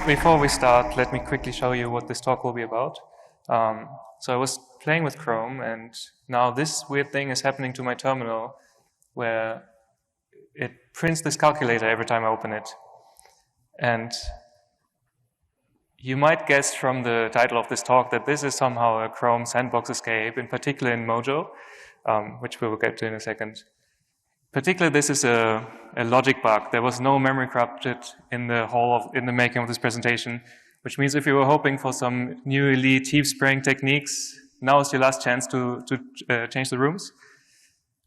before we start, let me quickly show you what this talk will be about. So I was playing with Chrome, and now this weird thing is happening to my terminal, where it prints this calculator every time I open it. And you might guess from the title of this talk that this is somehow a Chrome Sandbox escape, in particular in Mojo, which we will get to in a second. Particularly, this is a logic bug. There was no memory corrupted in the making of this presentation, which means if you were hoping for some new elite heap spraying techniques, now is your last chance to change the rooms.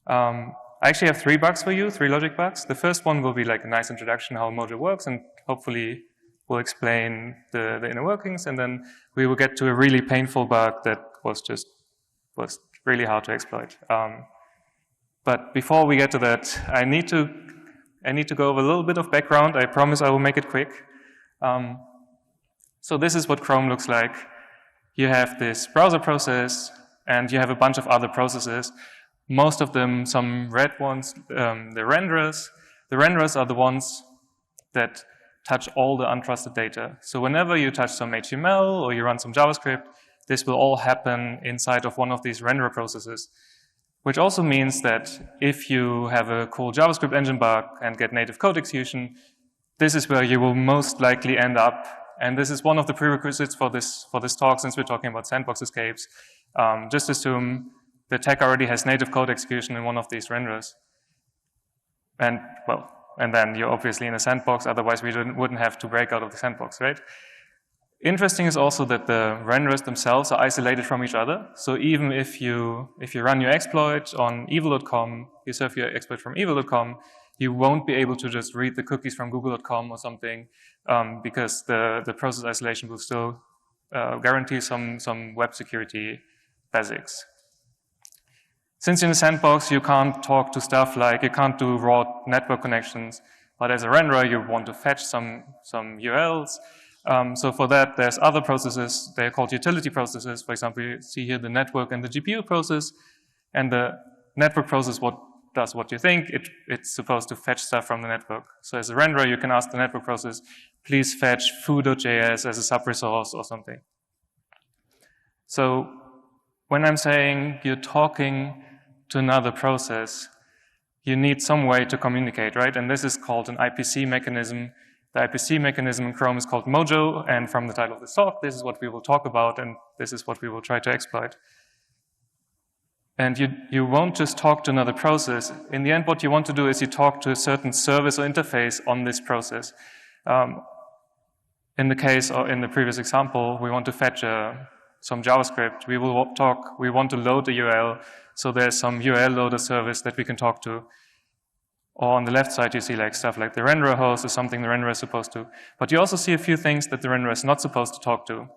I actually have 3 bugs for you, 3 logic bugs. The first one will be like a nice introduction how Mojo works, and hopefully we'll explain the inner workings, and then we will get to a really painful bug that was really hard to exploit. But before we get to that, I need to go over a little bit of background. I promise I will make it quick. So this is what Chrome looks like. You have this browser process, and you have a bunch of other processes. Most of them, some red ones, the renderers. The renderers are the ones that touch all the untrusted data. So whenever you touch some HTML or you run some JavaScript, this will all happen inside of one of these renderer processes. Which also means that if you have a cool JavaScript engine bug and get native code execution, this is where you will most likely end up. And this is one of the prerequisites for this talk, since we're talking about sandbox escapes. Just assume the tech already has native code execution in one of these renderers. And then you're obviously in a sandbox, otherwise we wouldn't have to break out of the sandbox, right? Interesting is also that the renderers themselves are isolated from each other. So even if you run your exploit on evil.com, you serve your exploit from evil.com, you won't be able to just read the cookies from google.com or something, because the process isolation will still guarantee some web security basics. Since in a sandbox, you can't talk to stuff like, you can't do raw network connections, but as a renderer, you want to fetch some URLs. So for that, there's other processes. They're called utility processes. For example, you see here the network and the GPU process. And the network process does what you think. It's supposed to fetch stuff from the network. So as a renderer, you can ask the network process, please fetch foo.js as a sub-resource or something. So when I'm saying you're talking to another process, you need some way to communicate, right? And this is called an IPC mechanism. The IPC mechanism in Chrome is called Mojo, and from the title of this talk, this is what we will talk about, and this is what we will try to exploit. And you won't just talk to another process. In the end, what you want to do is you talk to a certain service or interface on this process. In the case, or in the previous example, we want to fetch some JavaScript. We want to load the URL, so there's some URL loader service that we can talk to. Or on the left side, you see like stuff like the renderer host is something the renderer is supposed to. But you also see a few things that the renderer is not supposed to talk to.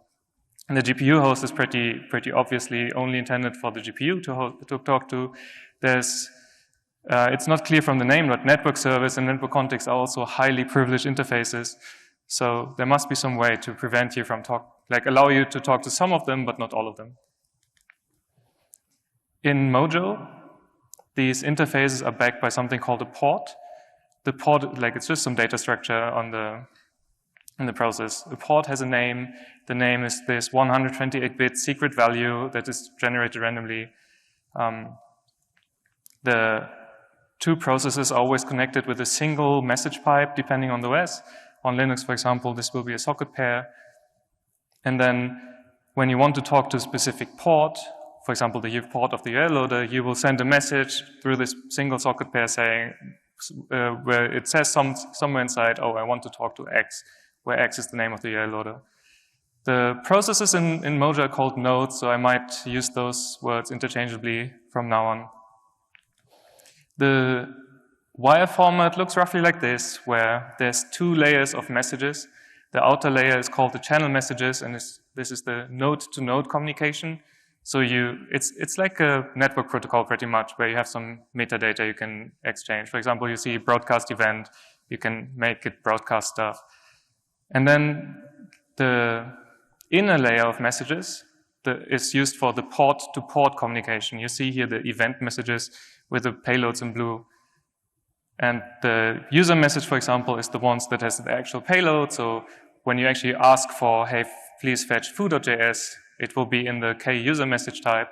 And the GPU host is pretty obviously only intended for the GPU to talk to. It's not clear from the name, but network service and network context are also highly privileged interfaces. So there must be some way to prevent you from allow you to talk to some of them, but not all of them. In Mojo, these interfaces are backed by something called a port. The port, it's just some data structure in the process. A port has a name. The name is this 128-bit secret value that is generated randomly. The 2 processes are always connected with a single message pipe, depending on the OS. On Linux, for example, this will be a socket pair. And then when you want to talk to a specific port, for example, the port of the URL loader, you will send a message through this single socket pair saying, where it says somewhere inside, oh, I want to talk to X, where X is the name of the URL loader. The processes in Mojo are called nodes, so I might use those words interchangeably from now on. The wire format looks roughly like this, where there's 2 layers of messages. The outer layer is called the channel messages, and this is the node-to-node communication. So it's like a network protocol pretty much, where you have some metadata you can exchange. For example, you see broadcast event, you can make it broadcast stuff. And then the inner layer of messages is used for the port-to-port communication. You see here the event messages with the payloads in blue. And the user message, for example, is the ones that has the actual payload. So when you actually ask for, hey, please fetch foo.js, it will be in the k-user message type,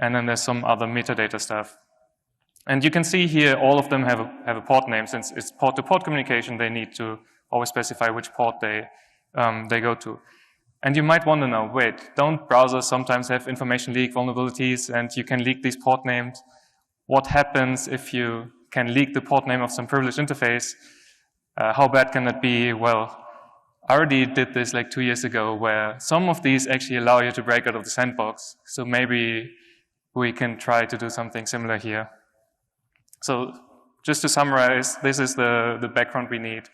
and then there's some other metadata stuff. And you can see here all of them have a port name. Since it's port-to-port communication, they need to always specify which port they go to. And you might want to know, wait, don't browsers sometimes have information leak vulnerabilities and you can leak these port names? What happens if you can leak the port name of some privileged interface? How bad can that be? Well, I already did this like 2 years ago where some of these actually allow you to break out of the sandbox. So maybe we can try to do something similar here. So just to summarize, this is the background we need.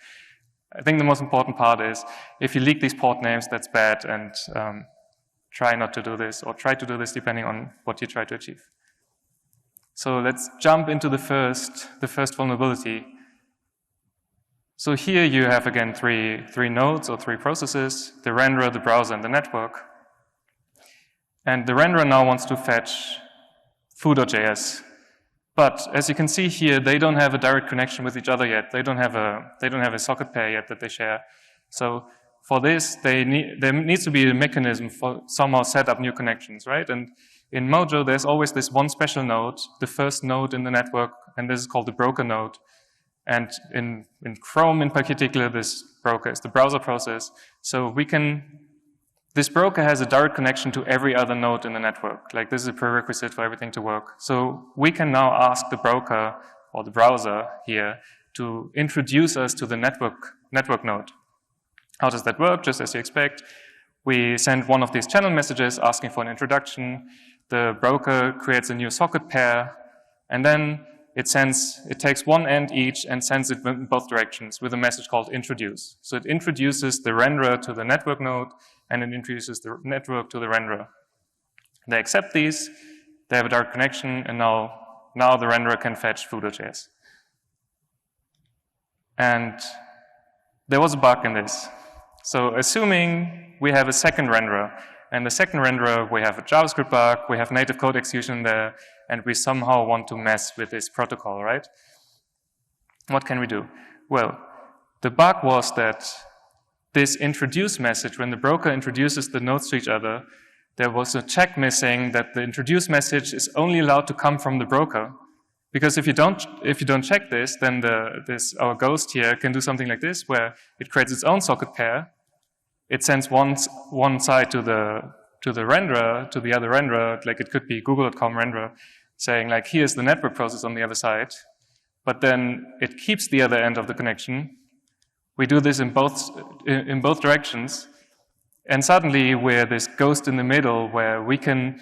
I think the most important part is if you leak these port names, that's bad, and try not to do this, or try to do this depending on what you try to achieve. So let's jump into the first vulnerability. So here you have, again, three nodes or three processes, the renderer, the browser, and the network. And the renderer now wants to fetch foo.js. But as you can see here, they don't have a direct connection with each other yet. They don't have a socket pair yet that they share. So for this, there needs to be a mechanism for somehow set up new connections, right? And in Mojo, there's always this one special node, the first node in the network, and this is called the broker node. And in Chrome in particular, this broker is the browser process. So this broker has a direct connection to every other node in the network. Like, this is a prerequisite for everything to work. So we can now ask the broker or the browser here to introduce us to the network node. How does that work? Just as you expect, we send one of these channel messages asking for an introduction. The broker creates a new socket pair, and then it takes one end each and sends it in both directions with a message called introduce. So it introduces the renderer to the network node, and it introduces the network to the renderer. They accept these, they have a direct connection, and now the renderer can fetch foo.js. And there was a bug in this. So assuming we have a second renderer, and the second renderer, we have a JavaScript bug, we have native code execution there, and we somehow want to mess with this protocol, right? What can we do? Well, the bug was that this introduce message, when the broker introduces the nodes to each other, there was a check missing that the introduce message is only allowed to come from the broker. Because if you don't check this, then our ghost here can do something like this, where it creates its own socket pair. It sends one side to the renderer, to the other renderer, like it could be google.com renderer, saying like, here's the network process on the other side. But then it keeps the other end of the connection. We do this in both directions. And suddenly we're this ghost in the middle where we can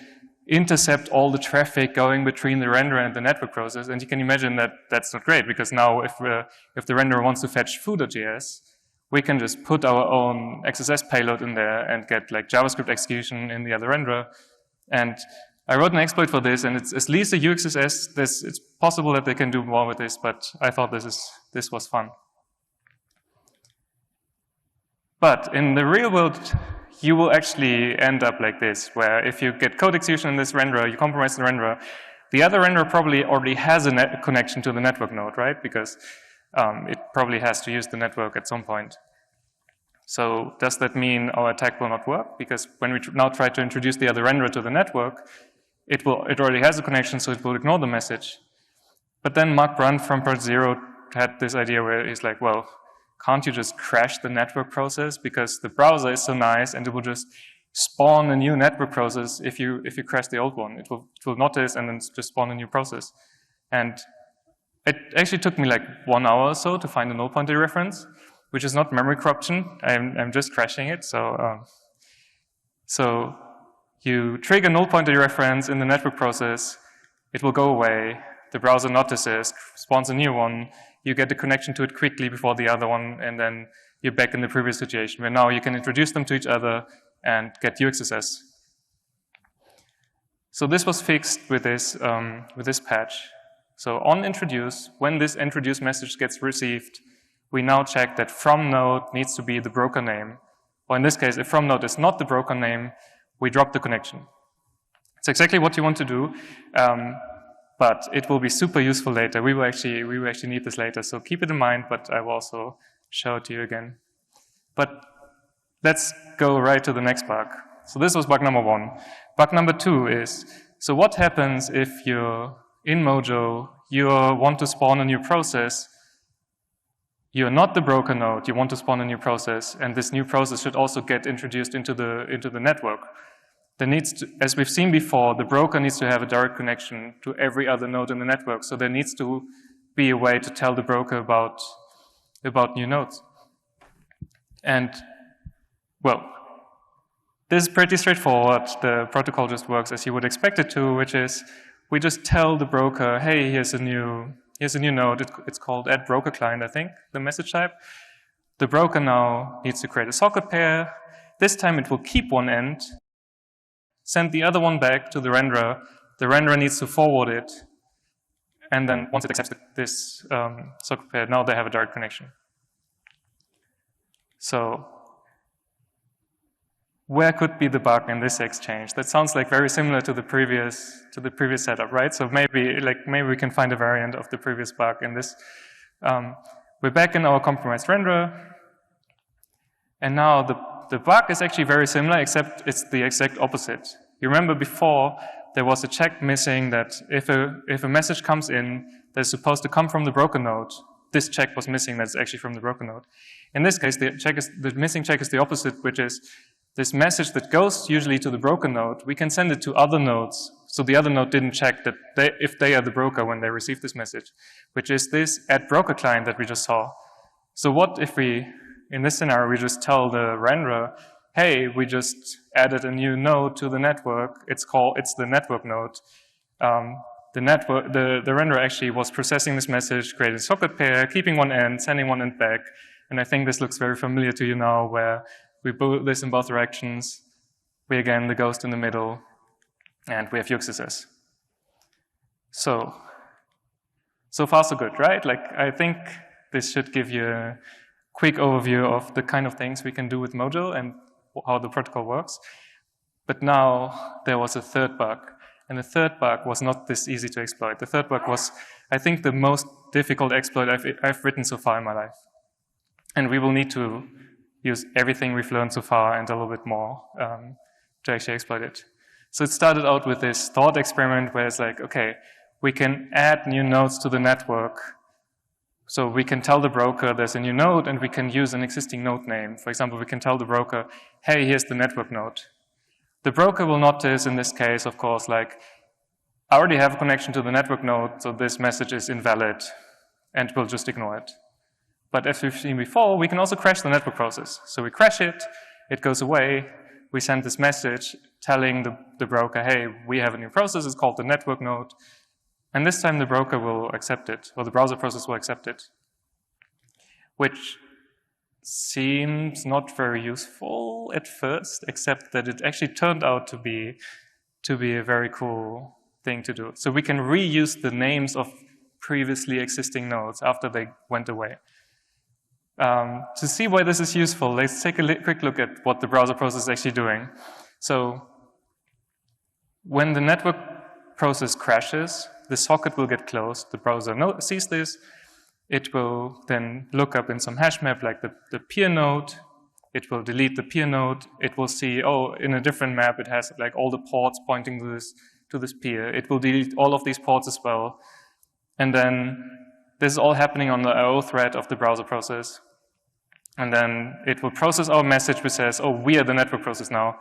intercept all the traffic going between the renderer and the network process. And you can imagine that that's not great, because now if the renderer wants to fetch foo.js, we can just put our own XSS payload in there and get like JavaScript execution in the other renderer. And I wrote an exploit for this, and it's at least a UXSS. It's possible that they can do more with this, but I thought this was fun. But in the real world, you will actually end up like this, where if you get code execution in this renderer, you compromise the renderer, the other renderer probably already has a connection to the network node, right? Because it probably has to use the network at some point. So does that mean our attack will not work? Because when we now try to introduce the other renderer to the network, it already has a connection, so it will ignore the message. But then Mark Brunt from Project Zero had this idea where he's like, well, can't you just crash the network process? Because the browser is so nice, and it will just spawn a new network process if you crash the old one. It will notice and then just spawn a new process. And it actually took me like 1 hour or so to find a null pointer reference, which is not memory corruption. I'm just crashing it. So you trigger null pointer reference in the network process. It will go away. The browser notices, spawns a new one. You get the connection to it quickly before the other one, and then you're back in the previous situation where now you can introduce them to each other and get UXSS. So this was fixed with this patch. So on introduce, when this introduce message gets received, we now check that from node needs to be the broker name. Or in this case, if from node is not the broker name, we drop the connection. It's exactly what you want to do. But it will be super useful later. We will actually need this later, so keep it in mind, but I will also show it to you again. But let's go right to the next bug. So this was bug number 1. Bug number 2 is, so what happens if you're in Mojo, you want to spawn a new process, you're not the broker node, you want to spawn a new process, and this new process should also get introduced into the network. There needs to, as we've seen before, the broker needs to have a direct connection to every other node in the network, so there needs to be a way to tell the broker about new nodes. And, well, this is pretty straightforward. The protocol just works as you would expect it to, which is we just tell the broker, hey, here's a new node. It's called @brokerClient, I think, the message type. The broker now needs to create a socket pair. This time it will keep one end, send the other one back to the renderer. The renderer needs to forward it. And then once it accepts this socket pair, now they have a direct connection. So where could be the bug in this exchange? That sounds like very similar to the previous setup, right? So maybe we can find a variant of the previous bug in this. We're back in our compromised renderer, and now the bug is actually very similar, except it's the exact opposite. You remember before there was a check missing that if a message comes in that's supposed to come from the broker node, this check was missing that's actually from the broker node. In this case, the missing check is the opposite, which is this message that goes usually to the broker node, we can send it to other nodes, so the other node didn't check that if they are the broker when they receive this message, which is this @brokerClient that we just saw. So what if we, in this scenario, we just tell the renderer, hey, we just added a new node to the network, it's the network node. The renderer actually was processing this message, creating a socket pair, keeping one end, sending one end back, and I think this looks very familiar to you now, where we put this in both directions. We again, the ghost in the middle, and we have UXSS. So far so good, right? Like, I think this should give you a quick overview of the kind of things we can do with Mojo and how the protocol works. But now there was a third bug, and the third bug was not this easy to exploit. The third bug was, I think, the most difficult exploit I've written so far in my life. And we will need to use everything we've learned so far and a little bit more to actually exploit it. So it started out with this thought experiment where it's like, okay, we can add new nodes to the network. So we can tell the broker there's a new node and we can use an existing node name. For example, we can tell the broker, hey, here's the network node. The broker will notice in this case, of course, like, I already have a connection to the network node, so this message is invalid, and we'll just ignore it. But as we've seen before, we can also crash the network process. So we crash it, it goes away, we send this message telling the broker, hey, we have a new process, it's called the network node. And this time the broker will accept it, or the browser process will accept it. Which seems not very useful at first, except that it actually turned out to be a very cool thing to do. So we can reuse the names of previously existing nodes after they went away. To see why this is useful, let's take a quick look at what the browser process is actually doing. So when the network process crashes, the socket will get closed. The browser sees this. It will then look up in some hash map like the peer node. It will delete the peer node. It will see, oh, in a different map it has like all the ports pointing to this peer. It will delete all of these ports as well. And then this is all happening on the IO thread of the browser process. And then it will process our message which says, oh, we are the network process now,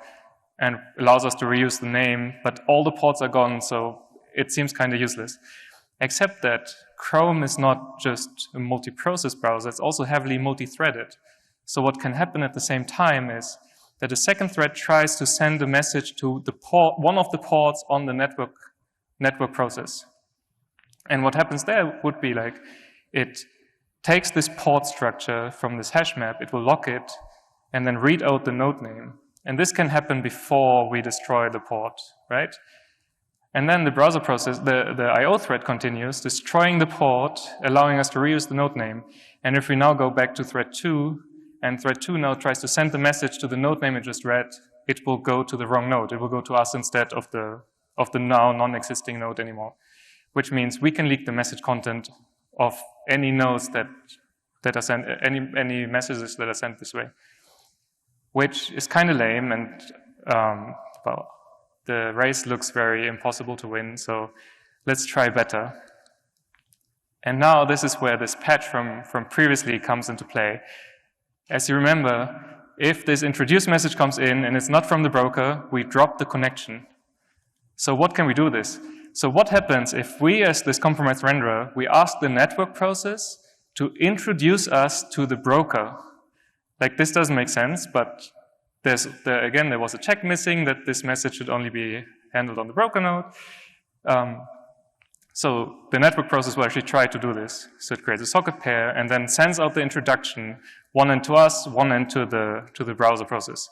and allows us to reuse the name, but all the ports are gone, so it seems kind of useless. Except that Chrome is not just a multi-process browser, it's also heavily multi-threaded. So what can happen at the same time is that a second thread tries to send a message to the one of the ports on the network process. And what happens there would be like, it takes this port structure from this hash map, it will lock it, and then read out the node name. And this can happen before we destroy the port, right? And then the browser process, the IO thread continues, destroying the port, allowing us to reuse the node name. And if we now go back to thread 2, and thread 2 now tries to send the message to the node name it just read, it will go to the wrong node. It will go to us instead of the now non-existing node anymore. Which means we can leak the message content of any nodes that are sent, any messages that are sent this way. which is kind of lame, and well, the race looks very impossible to win, so let's try better. And now this is where this patch from previously comes into play. As you remember, if this introduce message comes in and it's not from the broker, we drop the connection. So what can we do this? So what happens if we, as this compromised renderer, we ask the network process to introduce us to the broker? Like, this doesn't make sense, but again, there was a check missing that this message should only be handled on the broker node. So the network process will actually try to do this. So it creates a socket pair and then sends out the introduction, one end to us, one end to the browser process.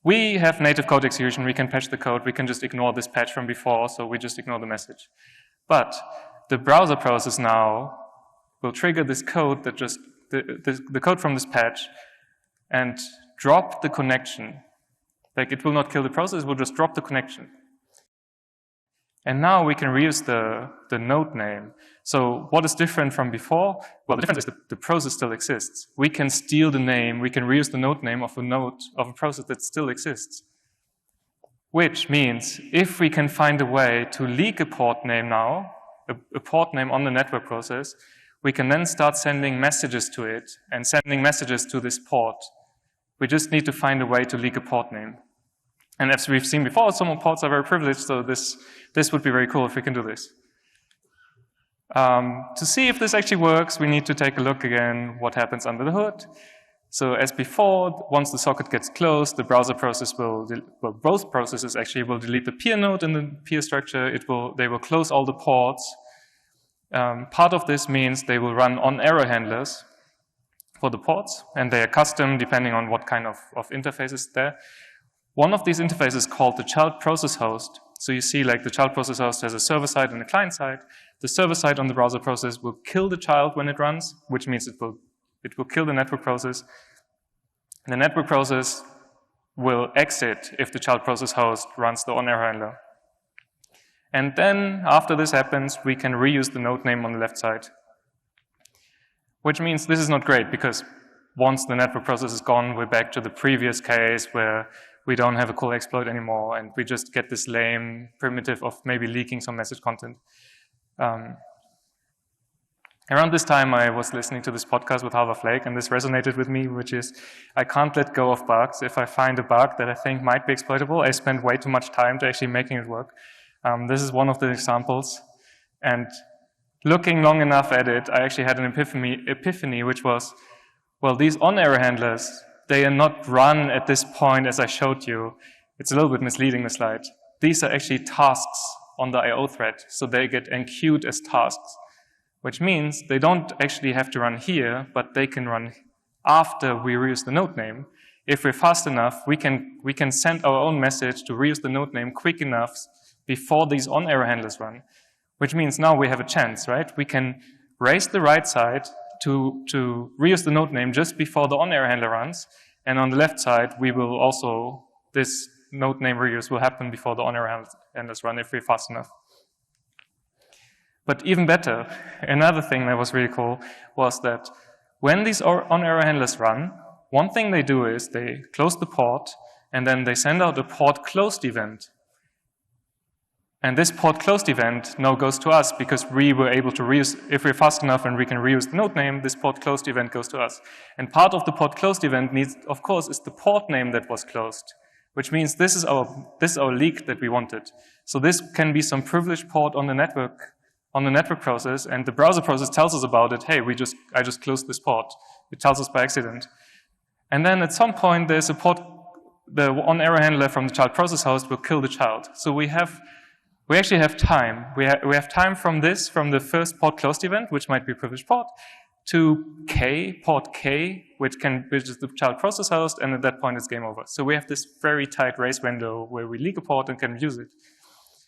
We have native code execution, we can patch the code, we can just ignore this patch from before, so we just ignore the message. But the browser process now will trigger this code that just, the code from this patch, and drop the connection. Like, it will not kill the process, it will just drop the connection. And now we can reuse the node name. So what is different from before? Well, the difference is the process still exists. We can steal the name, we can reuse the node name of a process that still exists. Which means if we can find a way to leak a port name now, a port name on the network process, we can then start sending messages to it and sending messages to this port. We just need to find a way to leak a port name. And as we've seen before, some ports are very privileged, so this would be very cool if we can do this. To see if this actually works, we need to take a look again what happens under the hood. So as before, once the socket gets closed, the browser process well, both processes actually will delete the peer node in the peer structure. They will close all the ports. Part of this means they will run on-error handlers for the ports, and they are custom depending on what kind of interface is there. One of these interfaces is called the child process host. So you see, like, the child process host has a server side and a client side. The server side on the browser process will kill the child when it runs, which means it will kill the network process. And the network process will exit if the child process host runs the on-error handler. And then, after this happens, we can reuse the node name on the left side. Which means this is not great, because once the network process is gone, we're back to the previous case where we don't have a cool exploit anymore, and we just get this lame primitive of maybe leaking some message content. Around this time, I was listening to this podcast with Halva Flake, and this resonated with me, which is, I can't let go of bugs. If I find a bug that I think might be exploitable, I spend way too much time to actually making it work. This is one of the examples. And looking long enough at it, I actually had an epiphany, which was, well, these on-error handlers, they are not run at this point as I showed you. It's a little bit misleading, the slide. These are actually tasks on the I/O thread, so they get enqueued as tasks, which means they don't actually have to run here, but they can run after we reuse the node name. If we're fast enough, we can send our own message to reuse the node name quick enough before these on-error handlers run, which means now we have a chance, right? We can raise the right side to reuse the node name just before the on-error handler runs, and on the left side, we will also, this node name reuse will happen before the on-error handlers run if we're fast enough. But even better, another thing that was really cool was that when these on-error handlers run, one thing they do is they close the port, and then they send out a port closed event. And this port closed event now goes to us because we were able to reuse, if we're fast enough and we can reuse the node name, this port closed event goes to us. And part of the port closed event needs, of course, is the port name that was closed, which means this is our leak that we wanted. So this can be some privileged port on the network process, and the browser process tells us about it. Hey, I just closed this port. It tells us by accident. And then at some point, there's a port, the on-error handler from the child process host will kill the child. So we actually have time. We have time from the first port closed event, which might be a privileged port, to port K, which is the child process host, and at that point it's game over. So we have this very tight race window where we leak a port and can use it,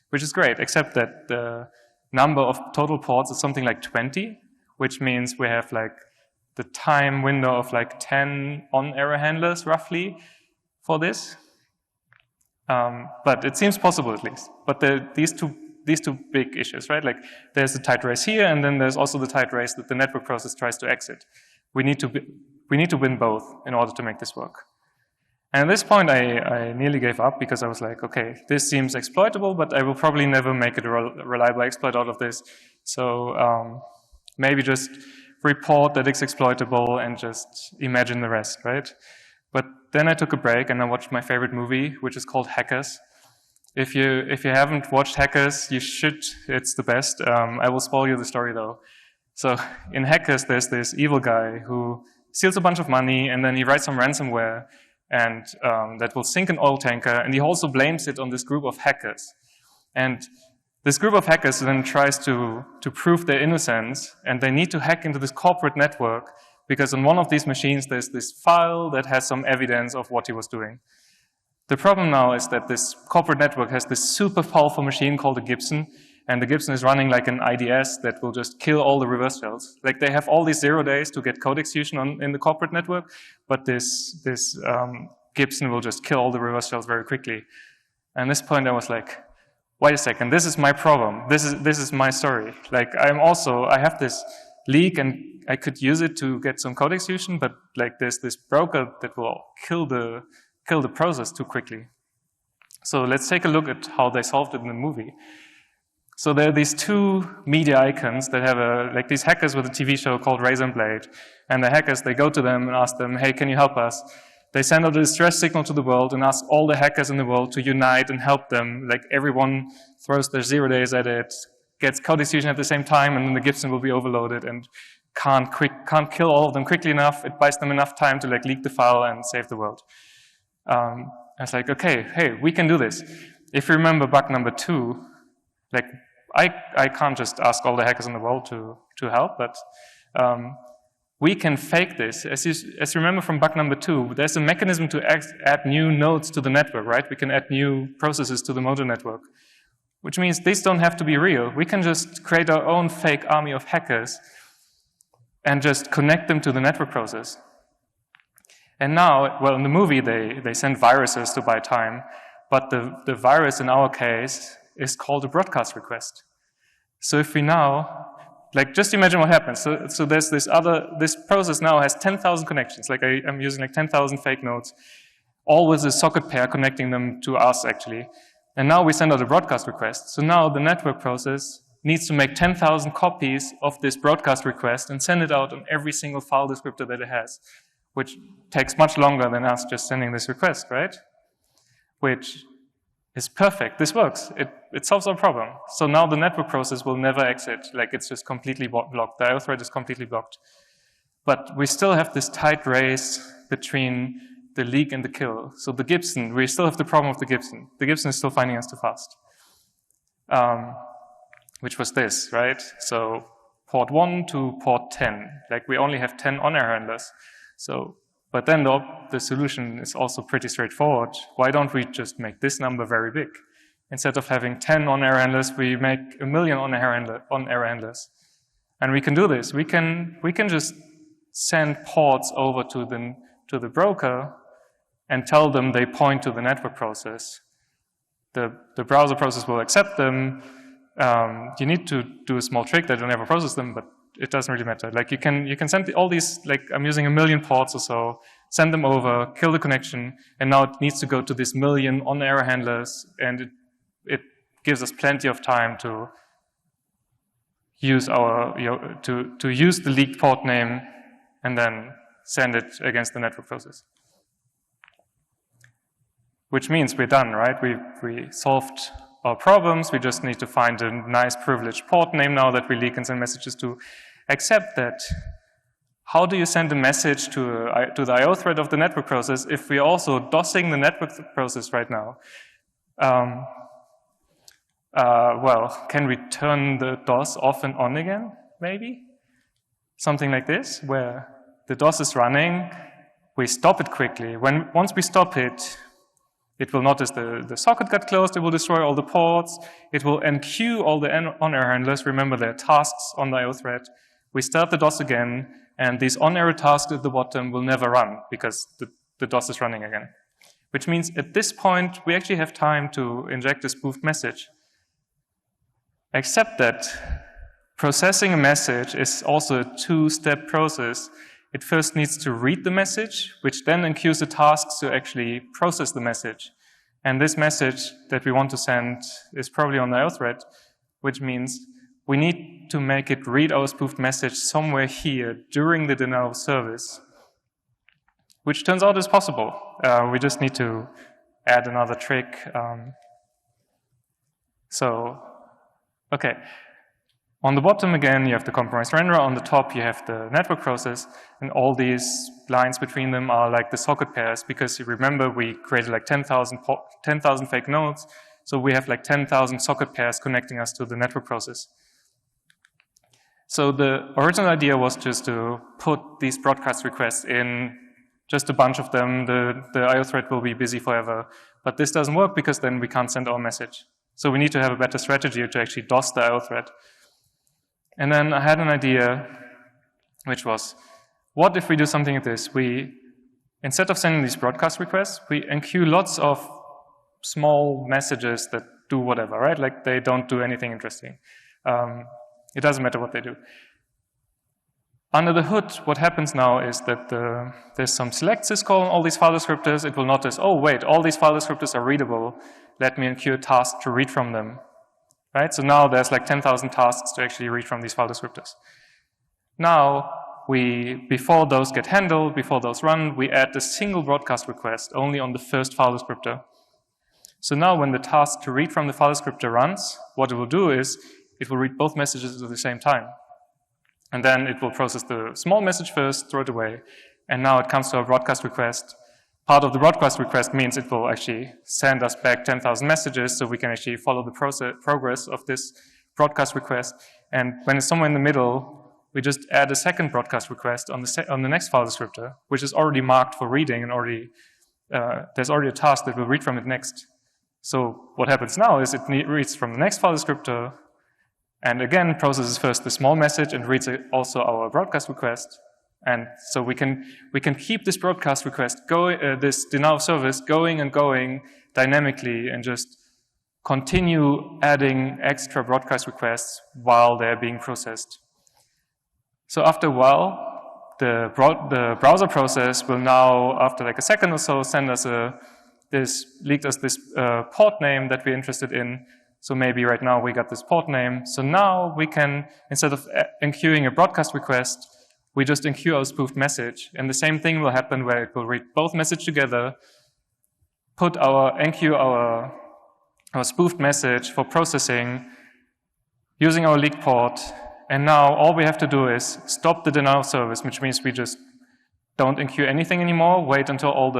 which is great, except that the number of total ports is something like 20, which means we have like the time window of like 10 on-error handlers roughly for this. But it seems possible at least. But these two big issues, right? Like there's the tight race here, and then there's also the tight race that the network process tries to exit. We need to win both in order to make this work. And at this point, I nearly gave up because I was like, okay, this seems exploitable, but I will probably never make a reliable exploit out of this. So maybe just report that it's exploitable and just imagine the rest, right? But then I took a break and I watched my favorite movie, which is called Hackers. If you haven't watched Hackers, you should. It's the best. I will spoil you the story though. So in Hackers, there's this evil guy who steals a bunch of money and then he writes some ransomware and that will sink an oil tanker, and he also blames it on this group of hackers. And this group of hackers then tries to prove their innocence, and they need to hack into this corporate network because on one of these machines there's this file that has some evidence of what he was doing. The problem now is that this corporate network has this super powerful machine called a Gibson, and the Gibson is running like an IDS that will just kill all the reverse shells. Like they have all these 0 days to get code execution in the corporate network, but this Gibson will just kill all the reverse shells very quickly. And at this point I was like, wait a second, this is my problem. This is my story. Like I have this leak and I could use it to get some code execution, but like there's this broker that will kill the process too quickly. So let's take a look at how they solved it in the movie. So there are these two media icons that have like these hackers with a TV show called Razor and Blade. And the hackers, they go to them and ask them, hey, can you help us? They send out a distress signal to the world and ask all the hackers in the world to unite and help them. Like everyone throws their 0 days at it, gets code execution at the same time, and then the Gibson will be overloaded and can't kill all of them quickly enough. It buys them enough time to like leak the file and save the world. I was like, okay, hey, we can do this. If you remember bug number 2, like I can't just ask all the hackers in the world to help, but we can fake this. As you remember from bug number 2, there's a mechanism to add new nodes to the network, right? We can add new processes to the Mojo network, which means these don't have to be real. We can just create our own fake army of hackers and just connect them to the network process. And now, well, in the movie, they send viruses to buy time, but the virus in our case is called a broadcast request. So if we now, like, just imagine what happens. So there's this process now has 10,000 connections. Like I'm using like 10,000 fake nodes, all with a socket pair connecting them to us actually. And now we send out a broadcast request. So now the network process needs to make 10,000 copies of this broadcast request and send it out on every single file descriptor that it has, which takes much longer than us just sending this request, right? Which is perfect. This works. It solves our problem. So now the network process will never exit. Like it's just completely blocked. The IO thread is completely blocked. But we still have this tight race between the leak and the kill. So the Gibson, we still have the problem of the Gibson. The Gibson is still finding us too fast. Which was this, right? So port 1 to port 10. Like we only have 10 on-air handlers. So, but then the solution is also pretty straightforward. Why don't we just make this number very big? Instead of having 10 on-air handlers, we make 1 million on-air handlers. And we can do this. We can just send ports over to the broker and tell them they point to the network process. The browser process will accept them. You need to do a small trick that will never process them, but it doesn't really matter. Like you can send all these, like I'm using 1 million ports or so, send them over, kill the connection, and now it needs to go to this 1 million on-air handlers, and it gives us plenty of time to use to use the leaked port name and then send it against the network process. Which means we're done, right? We solved our problems. We just need to find a nice privileged port name now that we leak and send messages to. Except that, how do you send a message to the IO thread of the network process if we're also DOSing the network process right now? Well, can we turn the DOS off and on again, maybe? Something like this, where the DOS is running, we stop it quickly. Once we stop it, it will notice the socket got closed, it will destroy all the ports, it will enqueue all the on-air handlers. Remember, there are tasks on the IO thread. We start the DOS again, and these on-air tasks at the bottom will never run because the DOS is running again. Which means at this point, we actually have time to inject a spoofed message. Except that processing a message is also a two-step process. it first needs to read the message, which then enqueues the tasks to actually process the message. And this message that we want to send is probably on the IO thread, which means we need to make it read our spoofed message somewhere here during the denial of service, which turns out is possible. We just need to add another trick. Okay. On the bottom, again, you have the compromised renderer. On the top, you have the network process. And all these lines between them are like the socket pairs, because you remember we created like 10,000 fake nodes. So we have like 10,000 socket pairs connecting us to the network process. So the original idea was just to put these broadcast requests in, just a bunch of them. The IO thread will be busy forever. But this doesn't work because then we can't send our message. So we need to have a better strategy to actually DOS the IO thread. And then I had an idea, which was, what if we do something like this? Instead of sending these broadcast requests, we enqueue lots of small messages that do whatever, right? Like they don't do anything interesting. It doesn't matter what they do. Under the hood, what happens now is that there's some select syscall on all these file descriptors. It will notice, oh wait, all these file descriptors are readable. Let me enqueue a task to read from them. Right? So now there's like 10,000 tasks to actually read from these file descriptors. Now, before those get handled, before those run, we add a single broadcast request only on the first file descriptor. So now when the task to read from the file descriptor runs, what it will do is it will read both messages at the same time. And then it will process the small message first, throw it away, and now it comes to a broadcast request. Part of the broadcast request means it will actually send us back 10,000 messages, so we can actually follow the progress of this broadcast request. And when it's somewhere in the middle, we just add a second broadcast request on the next file descriptor, which is already marked for reading, and there's already a task that will read from it next. So what happens now is it reads from the next file descriptor, and again processes first the small message and reads also our broadcast request. And so we can keep this broadcast request going, this denial of service going and going dynamically, and just continue adding extra broadcast requests while they're being processed. So after a while, the browser process will now, after like a second or so, send us leaked us this port name that we're interested in. So maybe right now we got this port name. So now we can, instead of enqueuing a broadcast request, we just enqueue our spoofed message. And the same thing will happen where it will read both messages together, enqueue our spoofed message for processing using our leaked port. And now all we have to do is stop the denial of service, which means we just don't enqueue anything anymore, wait until all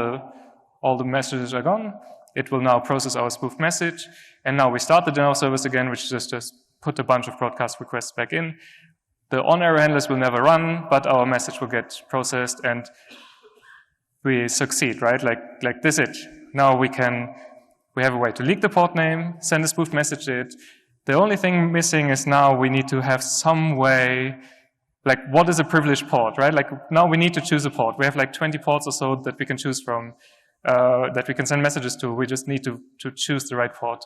the messages are gone. It will now process our spoofed message. And now we start the denial of service again, which is just put a bunch of broadcast requests back in. The on-error handlers will never run, but our message will get processed and we succeed, right? Like this it. Now we have a way to leak the port name, send a spoofed message to it. The only thing missing is now we need to have some way, like what is a privileged port, right? Like now we need to choose a port. We have like 20 ports or so that we can choose from, that we can send messages to. We just need to choose the right port,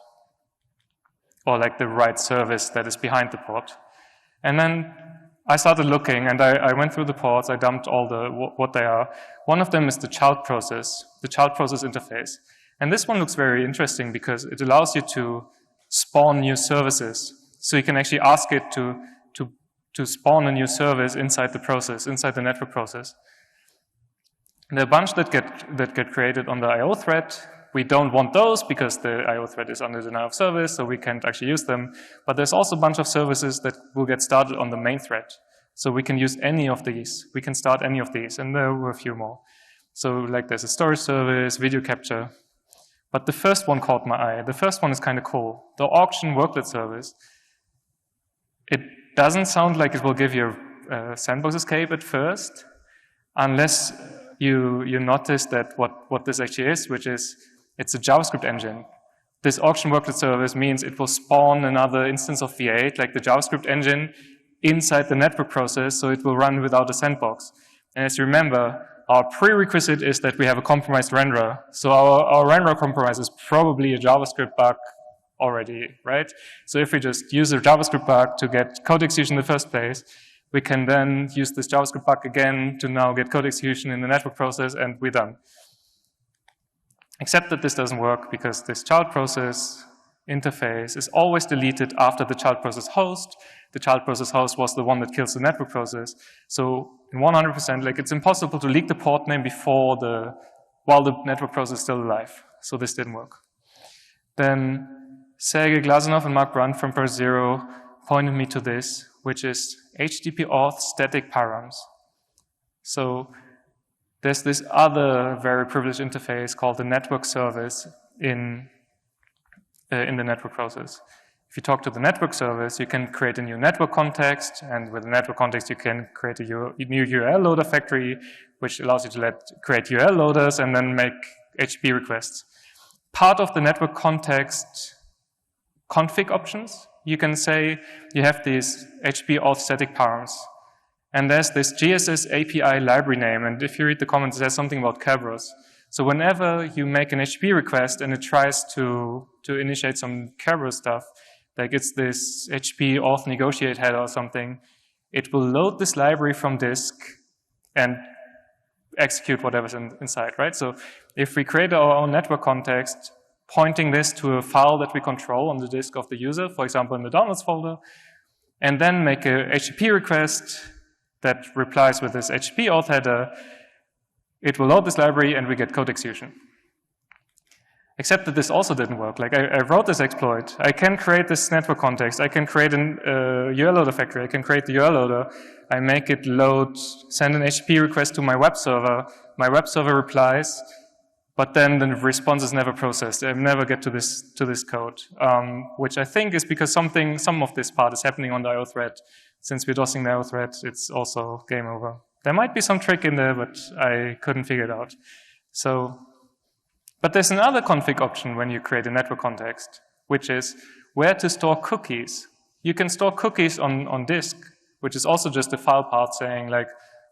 or like the right service that is behind the port. And then I started looking, and I went through the ports. I dumped all what they are. One of them is the child process interface. And this one looks very interesting because it allows you to spawn new services. So you can actually ask it to spawn a new service inside the process, inside the network process. And there are a bunch that get created on the IO thread. We don't want those because the IO thread is under denial of service, so we can't actually use them. But there's also a bunch of services that will get started on the main thread. So we can use any of these. We can start any of these, and there were a few more. So like there's a storage service, video capture. But the first one caught my eye. The first one is kind of cool. The auction worklet service. It doesn't sound like it will give you a sandbox escape at first, unless you notice that what this actually is, which is it's a JavaScript engine. This auction worklet service means it will spawn another instance of V8, like the JavaScript engine, inside the network process, so it will run without a sandbox. And as you remember, our prerequisite is that we have a compromised renderer. So our renderer compromise is probably a JavaScript bug already, right? So if we just use a JavaScript bug to get code execution in the first place, we can then use this JavaScript bug again to now get code execution in the network process, and we're done. Except that this doesn't work because this child process interface is always deleted after the child process host. The child process host was the one that kills the network process. So in 100%, like, it's impossible to leak the port name while the network process is still alive. So this didn't work. Then Sergey Glazunov and Mark Brunt from Zero pointed me to this, which is HTTP auth static params. So there's this other very privileged interface called the network service in the network process. If you talk to the network service, you can create a new network context, and with the network context, you can create a new URL loader factory, which allows you to create URL loaders and then make HTTP requests. Part of the network context config options, you can say you have these HTTP auth static params. And there's this GSS API library name, and if you read the comments, there's something about Kerberos. So whenever you make an HTTP request and it tries to initiate some Kerberos stuff, like it's this HTTP auth negotiate header or something, it will load this library from disk and execute whatever's inside, right? So if we create our own network context, pointing this to a file that we control on the disk of the user, for example, in the downloads folder, and then make a HTTP request that replies with this HTTP auth header, it will load this library and we get code execution. Except that this also didn't work. Like, I wrote this exploit. I can create this network context. I can create an URL loader factory. I can create the URL loader. I make it load, send an HTTP request to my web server. My web server replies, but then the response is never processed. I never get to this code, which I think is because some of this part is happening on the IO thread. Since we're DOSing the IO thread, it's also game over. There might be some trick in there, but I couldn't figure it out. But there's another config option when you create a network context, which is where to store cookies. You can store cookies on disk, which is also just a file path saying like,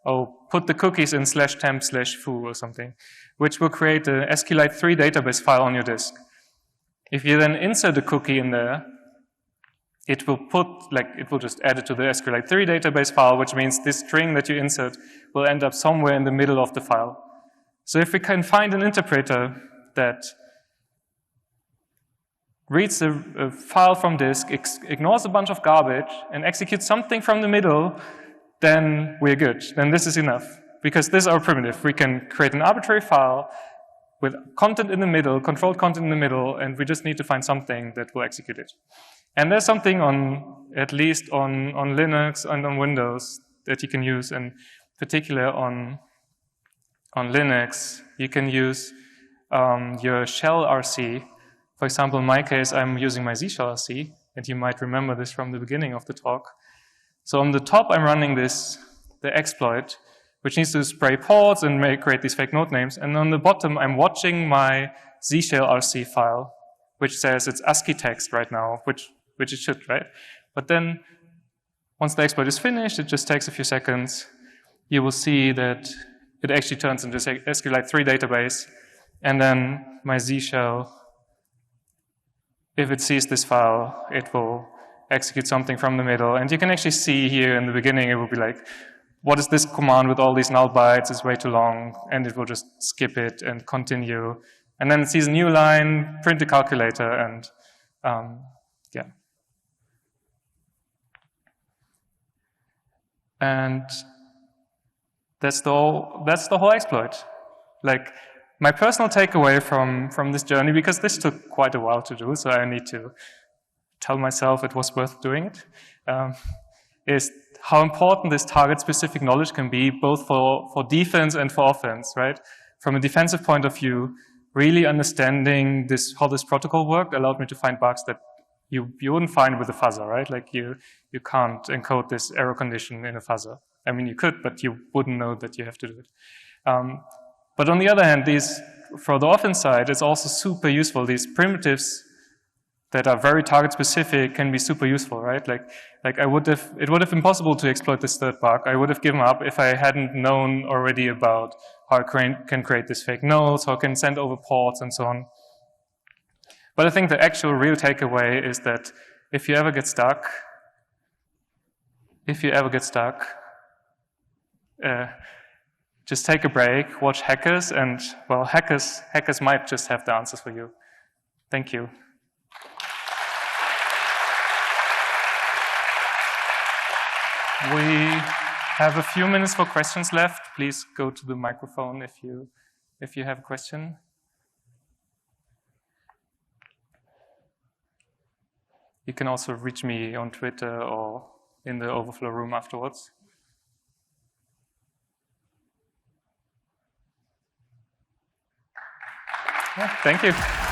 oh, put the cookies in /temp/foo or something, which will create a SQLite 3 database file on your disk. If you then insert a cookie in there, it will just add it to the SQLite 3 database file, which means this string that you insert will end up somewhere in the middle of the file. So if we can find an interpreter that reads a file from disk, ignores a bunch of garbage, and executes something from the middle, then we're good. Then this is enough. Because this is our primitive. We can create an arbitrary file with content in the middle, controlled content in the middle, and we just need to find something that will execute it. And there's something at least on Linux and on Windows that you can use, and particular on Linux, you can use your shell RC. For example, in my case, I'm using my Z shell RC, and you might remember this from the beginning of the talk. So on the top, I'm running the exploit, which needs to spray ports and create these fake node names. And on the bottom, I'm watching my Z shell RC file, which says it's ASCII text right now, which it should, right? But then, once the exploit is finished, it just takes a few seconds. You will see that it actually turns into SQLite 3 database, and then my Z shell, if it sees this file, it will execute something from the middle. And you can actually see here in the beginning, it will be like, what is this command with all these null bytes? It's way too long, and it will just skip it and continue. And then it sees a new line, print the calculator, and yeah. And that's the whole exploit. Like, my personal takeaway from this journey, because this took quite a while to do, so I need to tell myself it was worth doing it, is how important this target-specific knowledge can be, both for defense and for offense, right? From a defensive point of view, really understanding how this protocol worked allowed me to find bugs that you wouldn't find with a fuzzer, right? Like you can't encode this error condition in a fuzzer. I mean, you could, but you wouldn't know that you have to do it. But on the other hand, for the offense side, it's also super useful. These primitives that are very target specific can be super useful, right? Like it would have been possible to exploit this third bug. I would have given up if I hadn't known already about how I can create these fake nodes, how I can send over ports and so on. But I think the actual real takeaway is that if you ever get stuck, if you ever get stuck, just take a break, watch hackers, and well, hackers might just have the answers for you. Thank you. We have a few minutes for questions left. Please go to the microphone if you have a question. You can also reach me on Twitter or in the overflow room afterwards. Yeah, thank you.